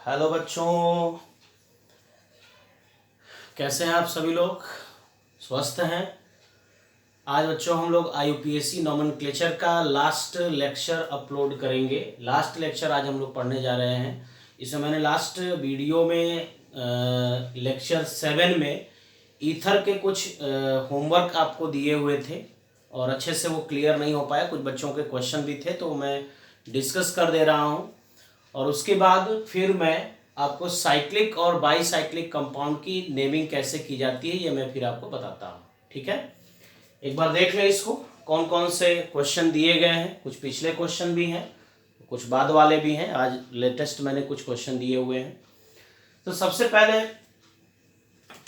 Hello बच्चों, कैसे हैं आप सभी लोग? स्वस्थ हैं? आज बच्चों हम लोग IUPAC नोमेनक्लेचर का लास्ट लेक्चर अपलोड करेंगे। लास्ट लेक्चर आज हम लोग पढ़ने जा रहे हैं। इसमें मैंने लास्ट वीडियो में लेक्चर 7 में ईथर के कुछ होमवर्क आपको दिए हुए थे और अच्छे से वो क्लियर नहीं हो पाया। कुछ बच्चों के क्वेश्चन भी थे तो मैं डिस्कस कर दे रहा हूँ और उसके बाद फिर मैं आपको साइक्लिक और बाईसाइक्लिक कंपाउंड की नेमिंग कैसे की जाती है ये मैं फिर आपको बताता हूँ। ठीक है, एक बार देख लें इसको, कौन कौन से क्वेश्चन दिए गए हैं। कुछ पिछले क्वेश्चन भी हैं, कुछ बाद वाले भी हैं। आज लेटेस्ट मैंने कुछ क्वेश्चन दिए हुए हैं। तो सबसे पहले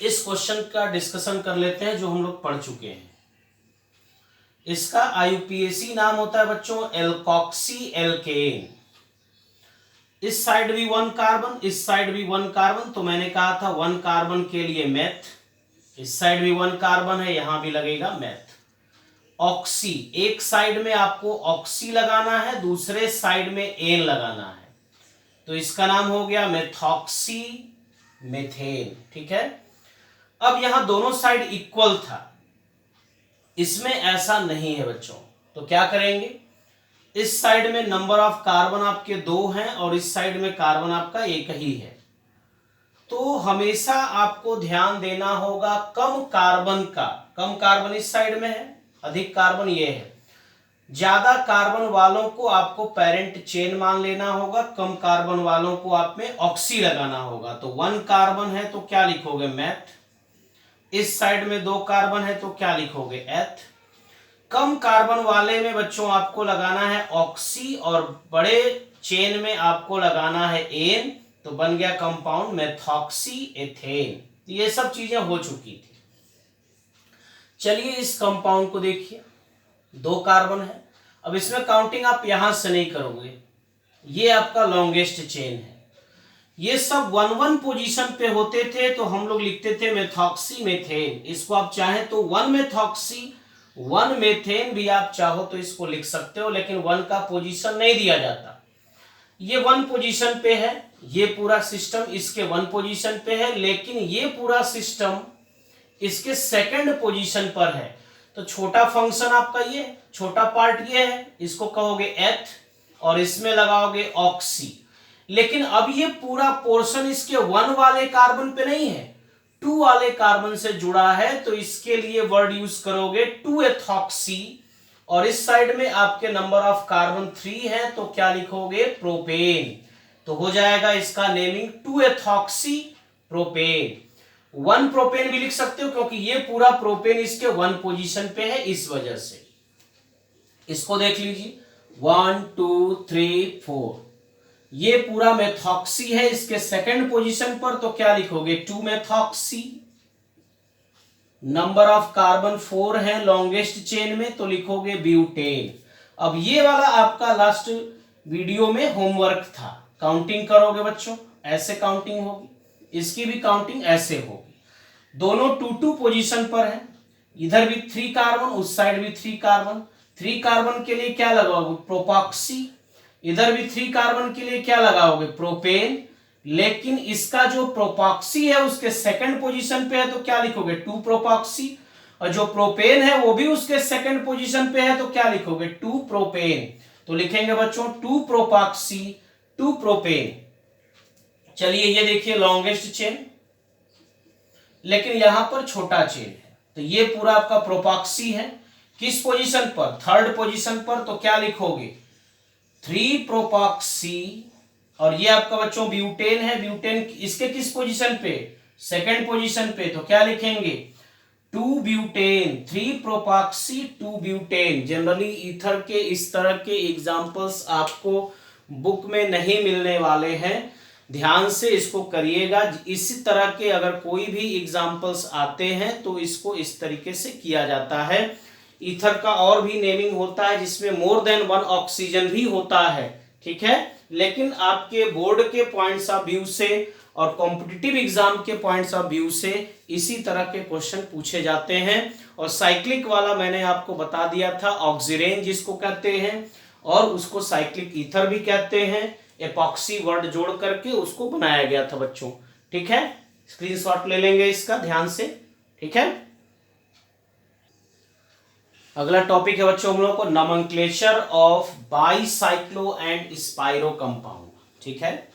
इस क्वेश्चन का डिस्कशन कर लेते हैं जो हम लोग पढ़ चुके हैं। इसका IUPAC नाम होता है बच्चों एल्कोक्सी एल्केन। इस साइड भी 1 कार्बन, इस साइड भी 1 कार्बन, तो मैंने कहा था 1 कार्बन के लिए मेथ। इस साइड भी 1 कार्बन है, यहां भी लगेगा मेथ। ऑक्सी, एक साइड में आपको ऑक्सी लगाना है, दूसरे साइड में एन लगाना है, तो इसका नाम हो गया मेथॉक्सी मेथेन। ठीक है, अब यहां दोनों साइड इक्वल था, इसमें ऐसा नहीं है बच्चों। तो क्या करेंगे, इस साइड में नंबर ऑफ कार्बन आपके 2 हैं और इस साइड में कार्बन आपका 1 ही है, तो हमेशा आपको ध्यान देना होगा कम कार्बन का। कम कार्बन इस साइड में है, अधिक कार्बन ये है। ज्यादा कार्बन वालों को आपको पेरेंट चेन मान लेना होगा, कम कार्बन वालों को आप में ऑक्सी लगाना होगा। तो 1 कार्बन है तो क्या लिखोगे मेथ, इस साइड में 2 कार्बन है तो क्या लिखोगे एथ। कम कार्बन वाले में बच्चों आपको लगाना है ऑक्सी और बड़े चेन में आपको लगाना है एन, तो बन गया कंपाउंड मेथॉक्सी एथेन। ये सब चीजें हो चुकी थी। चलिए इस कंपाउंड को देखिए, 2 कार्बन है। अब इसमें काउंटिंग आप यहां से नहीं करोगे, ये आपका लॉन्गेस्ट चेन है। ये सब 1-1 पोजीशन पे होते थे तो हम लोग लिखते थे मेथॉक्सी मेथेन। इसको आप चाहें तो 1 मेथॉक्सी 1 मेथेन भी आप चाहो तो इसको लिख सकते हो, लेकिन 1 का पोजीशन नहीं दिया जाता। ये 1 पोजीशन पे है, ये पूरा सिस्टम इसके 1 पोजीशन पे है, लेकिन ये पूरा सिस्टम इसके 2nd पोजीशन पर है। तो छोटा फंक्शन आपका ये, छोटा पार्ट ये है, इसको कहोगे एथ और इसमें लगाओगे ऑक्सी। लेकिन अब ये पूरा पोर्शन इसके 1 वाले कार्बन पे नहीं है, 2 वाले कार्बन से जुड़ा है, तो इसके लिए वर्ड यूज करोगे 2 एथॉक्सी और इस साइड में आपके नंबर ऑफ कार्बन 3 है तो क्या लिखोगे प्रोपेन। तो हो जाएगा इसका नेमिंग 2 एथॉक्सी प्रोपेन। 1 प्रोपेन भी लिख सकते हो क्योंकि ये पूरा प्रोपेन इसके 1 पोजीशन पे है, इस वजह से। इसको देख लीजिए 1 2 3 4, ये पूरा मेथॉक्सी है इसके 2nd पोजीशन पर, तो क्या लिखोगे 2 मेथॉक्सी। नंबर ऑफ कार्बन 4 है लॉन्गेस्ट चेन में, तो लिखोगे ब्यूटेन। अब ये वाला आपका लास्ट वीडियो में होमवर्क था। काउंटिंग करोगे बच्चों, ऐसे काउंटिंग होगी, इसकी भी काउंटिंग ऐसे होगी। दोनों 2-2 पोजीशन पर है, इधर भी 3 कार्बन, उस साइड भी 3 कार्बन। 3 कार्बन के लिए क्या लगाओगे प्रोपॉक्सी, इधर भी 3 कार्बन के लिए क्या लगाओगे प्रोपेन। लेकिन इसका जो प्रोपॉक्सी है उसके 2nd पोजीशन पे है तो क्या लिखोगे 2 प्रोपॉक्सी, और जो प्रोपेन है वो भी उसके 2nd पोजीशन पे है तो क्या लिखोगे 2 प्रोपेन। तो लिखेंगे बच्चों 2 प्रोपॉक्सी 2 प्रोपेन। चलिए ये देखिए लॉन्गेस्ट चेन, लेकिन यहां पर छोटा चेन है, तो ये पूरा आपका प्रोपॉक्सी है। किस पोजीशन पर, 3rd पोजीशन पर, तो क्या लिखोगे 3 प्रोपॉक्सी। और ये आपका बच्चों ब्यूटेन है, ब्यूटेन इसके किस पोजीशन पे 2nd पोजीशन पे, तो क्या लिखेंगे 2 ब्यूटेन 3 प्रोपॉक्सी 2 ब्यूटेन। जनरली ईथर के इस तरह के एग्जांपल्स आपको बुक में नहीं मिलने वाले हैं, ध्यान से इसको करिएगा। इसी तरह के अगर कोई भी एग्जांपल्स आते हैं तो इसको इस तरीके से किया जाता है। ईथर का और भी नेमिंग होता है जिसमें मोर देन 1 ऑक्सीजन भी होता है, ठीक है। लेकिन आपके बोर्ड के पॉइंट्स ऑफ व्यू से और कॉम्पिटिटिव एग्जाम के पॉइंट्स ऑफ व्यू से इसी तरह के क्वेश्चन पूछे जाते हैं। और साइक्लिक वाला मैंने आपको बता दिया था, ऑक्सीरेन जिसको कहते हैं और उसको साइक्लिक ईथर भी कहते हैं। एपॉक्सी वर्ड जोड़ करके उसको बनाया गया था बच्चों। ठीक है, स्क्रीनशॉट ले लेंगे इसका ध्यान से। ठीक है, अगला टॉपिक है बच्चों हम लोग को nomenclature of bicyclo and spiro compound. ठीक है,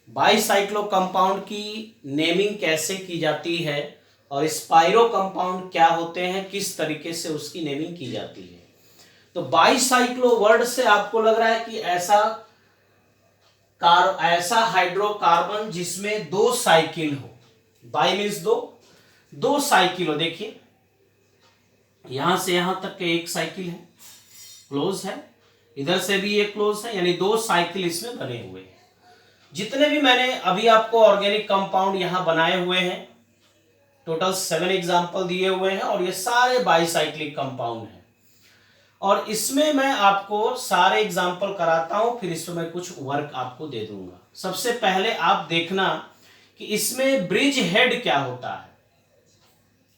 बाईसाइक्लो कंपाउंड की नेमिंग कैसे की जाती है और स्पाइरो कंपाउंड क्या होते हैं, किस तरीके से उसकी नेमिंग की जाती है। तो बाईसाइक्लो वर्ड से आपको लग रहा है कि ऐसा हाइड्रोकार्बन जिसमें 2 साइकिल हो। बाई मीन्स दो साइकिल हो। देखिए यहां से यहां तक के एक साइकिल है, क्लोज है, इधर से भी एक क्लोज है, यानी 2 साइकिल इसमें बने हुए हैं। जितने भी मैंने अभी आपको ऑर्गेनिक कंपाउंड यहां बनाए हुए हैं, टोटल 7 एग्जांपल दिए हुए हैं और ये सारे बाईसाइक्लिक कंपाउंड हैं। और इसमें मैं आपको सारे एग्जांपल कराता हूं, फिर इसमें मैं कुछ वर्क आपको दे दूंगा। सबसे पहले आप देखना कि इसमें ब्रिज हेड क्या होता है।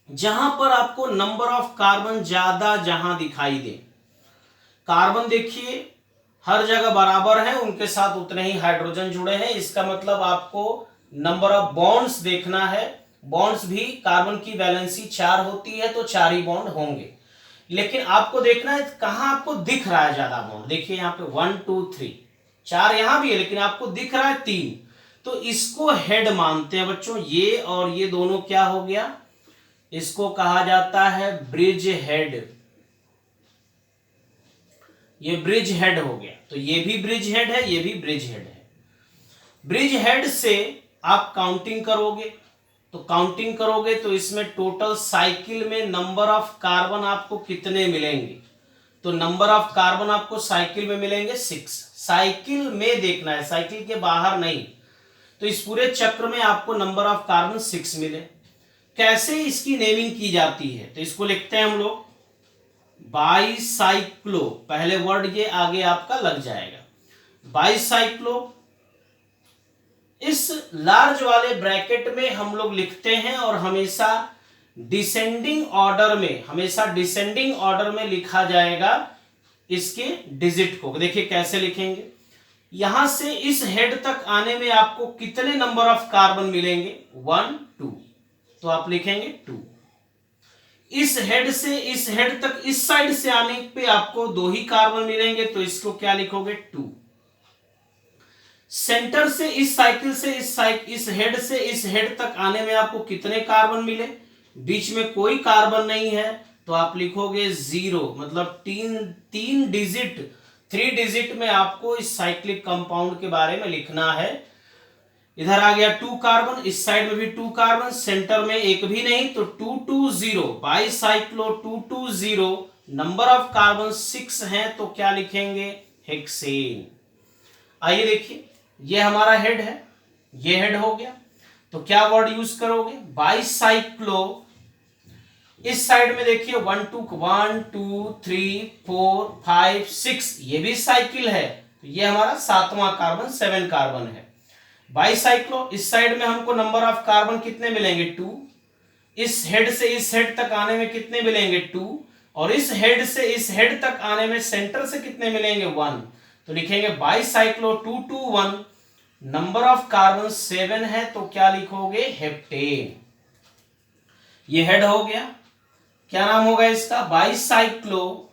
जहां पर आपको नंबर ऑफ कार्बन ज्यादा जहां दिखाई दे, कार्बन देखिए हर जगह बराबर है, उनके साथ उतने ही हाइड्रोजन जुड़े हैं, इसका मतलब आपको नंबर ऑफ बॉन्ड्स देखना है। बॉन्ड्स भी कार्बन की वैलेंसी 4 होती है तो 4 ही बॉन्ड होंगे, लेकिन आपको देखना है कहां आपको दिख रहा है ज्यादा बॉन्ड। देखिए यहाँ पे 1 2 3 4 यहां भी है, लेकिन आपको दिख रहा है 3, तो इसको हेड मानते हैं बच्चों। ये और ये दोनों क्या हो गया, इसको कहा जाता है ब्रिज हेड। ये ब्रिज हेड हो गया, तो ये भी ब्रिज हेड है, ये भी ब्रिज हेड है। ब्रिज हेड से आप काउंटिंग करोगे, तो इसमें टोटल साइकिल में नंबर ऑफ कार्बन आपको कितने मिलेंगे, तो नंबर ऑफ कार्बन आपको साइकिल में मिलेंगे 6। साइकिल में देखना है, साइकिल के बाहर नहीं। तो इस पूरे चक्र में आपको नंबर ऑफ कार्बन 6 मिले। कैसे इसकी नेमिंग की जाती है, तो इसको लिखते हैं हम लोग बाईसाइक्लो, पहले वर्ड ये आगे आपका लग जाएगा बाईसाइक्लो। इस लार्ज वाले ब्रैकेट में हम लोग लिखते हैं और हमेशा डिसेंडिंग ऑर्डर में लिखा जाएगा इसके डिजिट को। देखिए कैसे लिखेंगे, यहां से इस हेड तक आने में आपको कितने नंबर ऑफ कार्बन मिलेंगे, 1 2, तो आप लिखेंगे 2। इस हेड से इस हेड तक इस साइड से आने पे आपको 2 ही कार्बन मिलेंगे, तो इसको क्या लिखोगे 2। सेंटर से इस साइकिल से इस हेड से इस हेड तक आने में आपको कितने कार्बन मिले, बीच में कोई कार्बन नहीं है, तो आप लिखोगे 0। मतलब 3 डिजिट में आपको इस साइक्लिक कंपाउंड के बारे में लिखना है। इधर आ गया 2 कार्बन, इस साइड में भी 2 कार्बन, सेंटर में एक भी नहीं, तो 220 बाईसाइक्लो 220। नंबर ऑफ कार्बन 6 हैं, तो क्या लिखेंगे हेक्सेन। आइए देखिए, ये हमारा हेड है, ये हेड हो गया, तो क्या वर्ड यूज करोगे बाईसाइक्लो। इस साइड में देखिए 1 2 3 4 5 6, ये भी साइकिल है, तो ये हमारा 7वां कार्बन 7 कार्बन है बाईसाइक्लो। इस साइड में हमको नंबर ऑफ कार्बन कितने मिलेंगे 2, इस हेड से इस हेड तक आने में कितने मिलेंगे 2, और इस हेड से इस हेड तक आने में सेंटर से कितने मिलेंगे 1, तो लिखेंगे बाईसाइक्लो 221। नंबर ऑफ कार्बन 7 है, तो क्या लिखोगे हेप्टेन। ये हेड हो गया, क्या नाम होगा इसका बाईसाइक्लो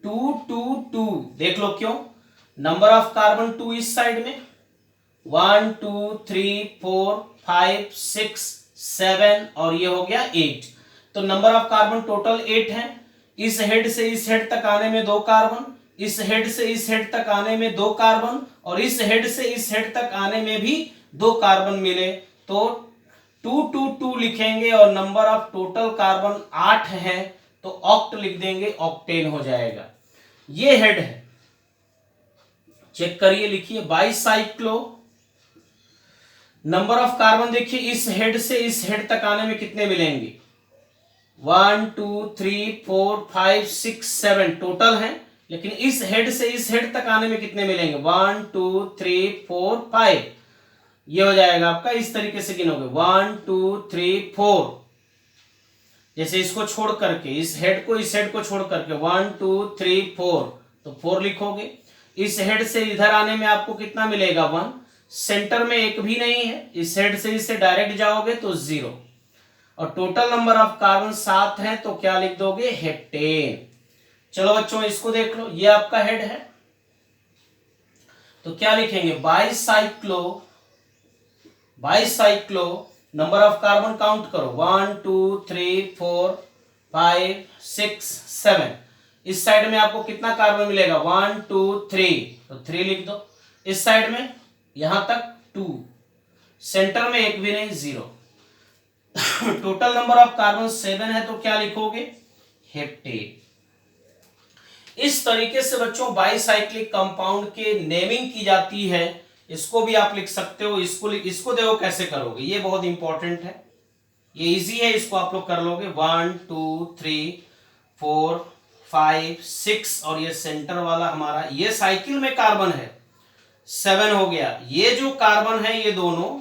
222। देख लो क्यों, नंबर ऑफ कार्बन 2 इस साइड में, 1 2 3 4 5 6 7 और ये हो गया 8, तो नंबर ऑफ कार्बन टोटल 8 है। इस हेड से इस हेड तक आने में 2 कार्बन, इस हेड से इस हेड तक आने में 2 कार्बन, और इस हेड से इस हेड तक आने में भी 2 कार्बन मिले, तो 222 लिखेंगे और नंबर ऑफ टोटल कार्बन 8 है, तो ऑक्ट लिख देंगे, ऑक्टेन हो जाएगा। ये हेड है, चेक करिए, लिखिए बाईसाइक्लो। नंबर ऑफ कार्बन देखिए इस हेड से इस हेड तक आने में कितने मिलेंगे, 1 2 3 4 5 6 7 टोटल है, लेकिन इस हेड से इस हेड तक आने में कितने मिलेंगे 1 2 3 4 5, ये हो जाएगा आपका, इस तरीके से गिनोगे 1 2 3 4। जैसे इसको छोड़ करके इस हेड को छोड़ करके 1 2 3 4, तो 4 लिखोगे। इस हेड से इधर आने में आपको कितना मिलेगा 1, सेंटर में एक भी नहीं है, इस हेड से इससे डायरेक्ट जाओगे तो 0, और टोटल नंबर ऑफ कार्बन 7 है तो क्या लिख दोगे हेप्टेन। चलो बच्चों इसको देख लो, ये आपका हेड है तो क्या लिखेंगे bicyclo number of carbon count करो 1 2 3 4 5 6 7। इस साइड में आपको कितना कार्बन मिलेगा 1 2 3, तो 3 लिख दो। इस साइड में यहां तक 2, सेंटर में एक भी नहीं 0। टोटल नंबर ऑफ कार्बन 7 है तो क्या लिखोगे हेप्टेन। इस तरीके से बच्चों बाईसाइक्लिक कंपाउंड के नेमिंग की जाती है। इसको भी आप लिख सकते हो, इसको देखो कैसे करोगे, ये बहुत इंपॉर्टेंट है, ये इजी है, इसको आप लोग कर लोगे 1 2 3 4 5 6, और ये सेंटर वाला हमारा ये साइकिल में कार्बन है 7 हो गया। ये जो कार्बन है ये दोनों,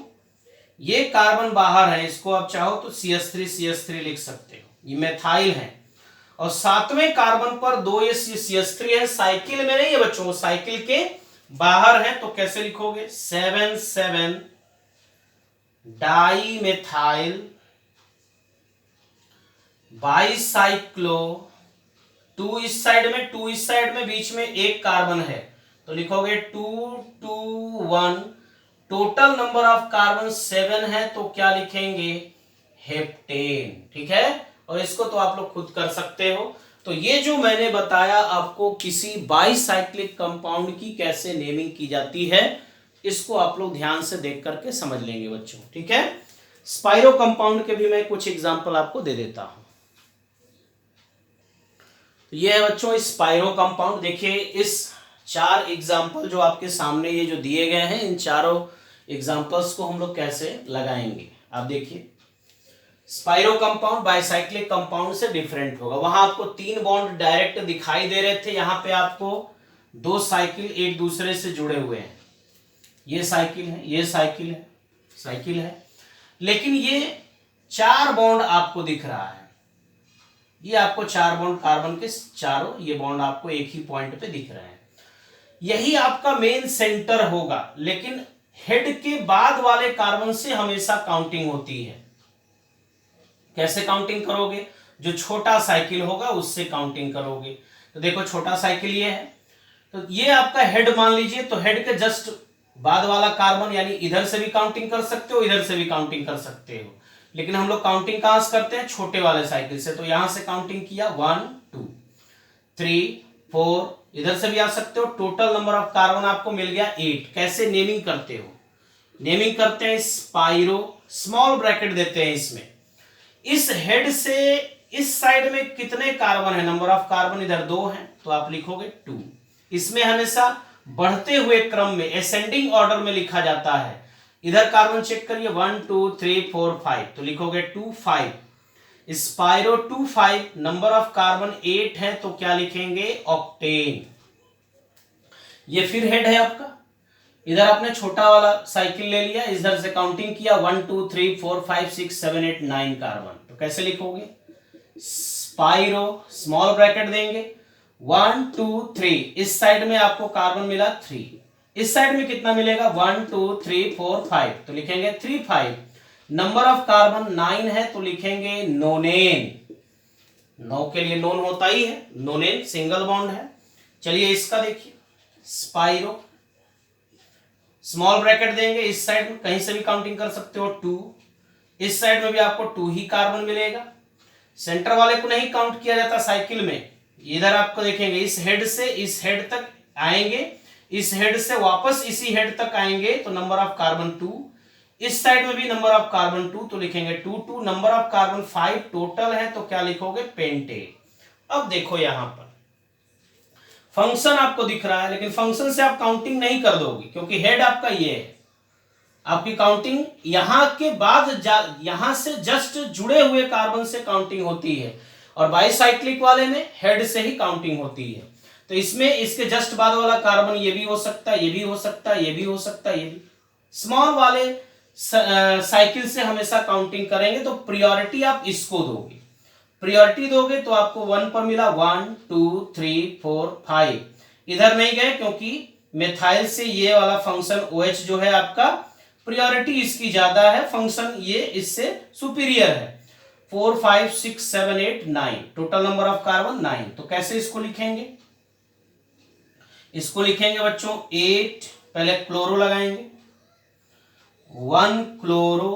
ये कार्बन बाहर है, इसको आप चाहो तो CH3 लिख सकते हो, ये मेथाइल है। और 7वें कार्बन पर 2 ये CH3 है, साइकिल में नहीं है बच्चों, साइकिल के बाहर है, तो कैसे लिखोगे 7 डाई मेथाइल बाईसाइक्लो, 2 इस साइड में बीच में एक कार्बन है तो लिखोगे 2 2 1। टोटल नंबर ऑफ कार्बन 7 है तो क्या लिखेंगे हेप्टेन। ठीक है, और इसको तो आप लोग खुद कर सकते हो। तो ये जो मैंने बताया आपको किसी बाईसाइक्लिक कंपाउंड की कैसे नेमिंग की जाती है, इसको आप लोग ध्यान से देख करके समझ लेंगे बच्चों। ठीक है, स्पाइरो कंपाउंड के भी मैं कुछ एग्जांपल आपको दे देता हूं। तो ये है बच्चों स्पाइरो कंपाउंड। देखिए इस 4 एग्जांपल जो आपके सामने ये जो दिए गए हैं, इन चारों एग्जांपल्स को हम लोग कैसे लगाएंगे। आप देखिए स्पाइरो कंपाउंड बाईसाइक्लिक कंपाउंड से डिफरेंट होगा। वहां आपको 3 बॉन्ड डायरेक्ट दिखाई दे रहे थे, यहां पे आपको 2 साइकिल एक दूसरे से जुड़े हुए हैं, ये साइकिल है, ये साइकिल है, लेकिन ये 4 बॉन्ड आपको दिख रहा है। ये आपको 4 बॉन्ड कार्बन के चारों ये बॉन्ड आपको एक ही पॉइंट पे दिख रहे हैं। यही आपका मेन सेंटर होगा, लेकिन हेड के बाद वाले कार्बन से हमेशा काउंटिंग होती है। कैसे काउंटिंग करोगे, जो छोटा साइकिल होगा उससे काउंटिंग करोगे। तो देखो छोटा साइकिल ये है, तो ये आपका हेड मान लीजिए, तो हेड के जस्ट बाद वाला कार्बन, यानी इधर से भी काउंटिंग कर सकते हो, इधर से भी काउंटिंग कर सकते हो, लेकिन हम लोग काउंटिंग कहां से करते हैं छोटे वाले साइकिल से। तो यहां से काउंटिंग किया 1 2 3 4, इधर से भी आ सकते हो। टोटल नंबर ऑफ कार्बन आपको मिल गया 8। कैसे नेमिंग करते हो, नेमिंग करते हैं स्पाइरो, स्मॉल ब्रैकेट देते हैं इसमें। इस हेड से इस साइड में कितने कार्बन है, नंबर ऑफ कार्बन इधर 2 है तो आप लिखोगे 2। इसमें हमेशा बढ़ते हुए क्रम में असेंडिंग ऑर्डर में लिखा जाता है। इधर कार्बन चेक करिए 1 2 3 4 5, तो लिखोगे 2 5। स्पाइरो 2 5, नंबर ऑफ कार्बन 8 है तो क्या लिखेंगे ऑक्टेन। ये फिर हेड है आपका, इधर आपने छोटा वाला साइकिल ले लिया, इधर से काउंटिंग किया 1 2 3 4 5 6 7 8 9 कार्बन, तो कैसे लिखोगे स्पाइरो, स्मॉल ब्रैकेट देंगे 1 2 3। इस साइड में आपको कार्बन मिला 3, इस साइड में कितना मिलेगा 1 2 3 4 5, तो लिखेंगे 3 5। नंबर ऑफ कार्बन 9 है तो लिखेंगे नोनेन। 9 के लिए नोन होता ही है, नोनेन सिंगल बॉन्ड है। चलिए इसका देखिए स्पाइरो, स्मॉल ब्रैकेट देंगे, इस साइड में कहीं से भी काउंटिंग कर सकते हो 2, इस साइड में भी आपको 2 ही कार्बन मिलेगा। सेंटर वाले को नहीं काउंट किया जाता साइकिल में, इधर आपको देखेंगे इस हेड से इस हेड तक आएंगे, इस हेड से वापस इसी हेड तक आएंगे तो नंबर ऑफ कार्बन 2, इस साइड में भी नंबर ऑफ कार्बन 2 तो लिखेंगे 2 2। नंबर ऑफ कार्बन 5 टोटल है तो क्या लिखोगे पेंटेन। अब देखो यहां पर फंक्शन आपको दिख रहा है, लेकिन फंक्शन से आप काउंटिंग नहीं कर दोगे क्योंकि हेड आपका ये है। आपकी काउंटिंग यहां के बाद यहां से जस्ट जुड़े हुए कार्बन से काउंटिंग होती है, और बाईसाइक्लिक वाले में हेड से ही काउंटिंग होती है। तो इसमें इसके जस्ट बाद वाला कार्बन ये भी हो सकता है, ये भी हो सकता है, ये भी हो सकता है, ये भी। स्मॉल वाले साइकिल से हमेशा काउंटिंग करेंगे तो प्रायोरिटी आप इसको दोगे। प्रायोरिटी दोगे तो आपको 1 पर मिला 1 2 3 4 5, इधर नहीं गए क्योंकि मिथाइल से ये वाला फंक्शन OH जो है आपका प्रायोरिटी इसकी ज्यादा है, फंक्शन ये इससे सुपीरियर है। 4 5 6 7 8 9 टोटल नंबर ऑफ कार्बन 9। तो कैसे इसको लिखेंगे? इसको लिखेंगे बच्चों 8, पहले क्लोरो लगाएंगे, 1 क्लोरो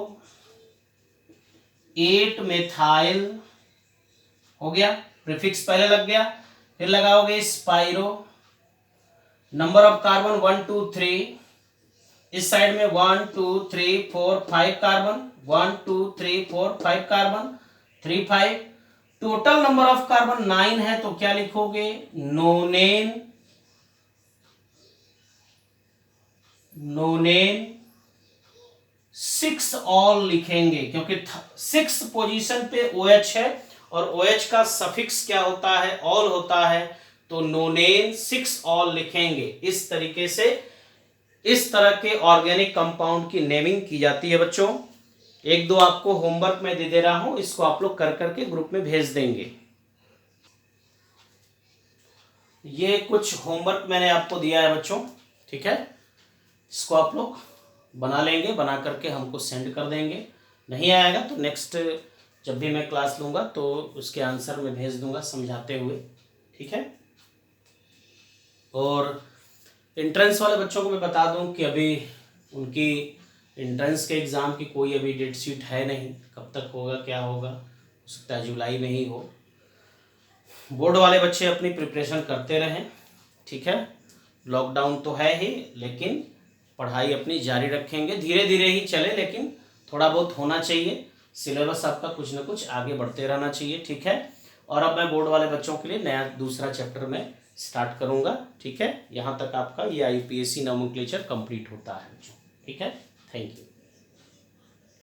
8 मिथाइल हो गया, प्रीफिक्स पहले लग गया। फिर लगाओगे स्पाइरो, नंबर ऑफ कार्बन 1 2 3, इस साइड में 1 2 3 4 5 carbon, 1 2 3 4 5 carbon, 3 5, total number of carbon 9 है। तो क्या लिखोगे? नोनेन, नोनेन 6 ऑल लिखेंगे क्योंकि 6 पोजीशन पे OH है और OH का सफिक्स क्या होता है? ऑल होता है। तो नोनेन 6 ऑल लिखेंगे। इस तरीके से इस तरह के ऑर्गेनिक कंपाउंड की नेमिंग की जाती है बच्चों। एक दो आपको होमवर्क में दे रहा हूं, इसको आप लोग कर करके ग्रुप में भेज देंगे। ये कुछ होमवर्क मैंने आपको दिया है बच्चों, ठीक है, इसको आप लोग बना लेंगे, बना करके हमको सेंड कर देंगे। नहीं आएगा तो नेक्स्ट जब भी मैं क्लास लूँगा तो उसके आंसर में भेज दूंगा समझाते हुए, ठीक है। और एंट्रेंस वाले बच्चों को मैं बता दूं कि अभी उनकी एंट्रेंस के एग्ज़ाम की कोई अभी डेट शीट है नहीं, कब तक होगा क्या होगा, हो सकता है जुलाई में ही हो। बोर्ड वाले बच्चे अपनी प्रिपरेशन करते रहें, ठीक है। लॉकडाउन तो है ही, लेकिन पढ़ाई अपनी जारी रखेंगे, धीरे धीरे ही चले, लेकिन थोड़ा बहुत होना चाहिए। सिलेबस आपका कुछ ना कुछ आगे बढ़ते रहना चाहिए, ठीक है। और अब मैं बोर्ड वाले बच्चों के लिए नया दूसरा चैप्टर में स्टार्ट करूंगा, ठीक है। यहाँ तक आपका ये IUPAC नोमेनक्लेचर कंप्लीट होता है, ठीक है। Thank you.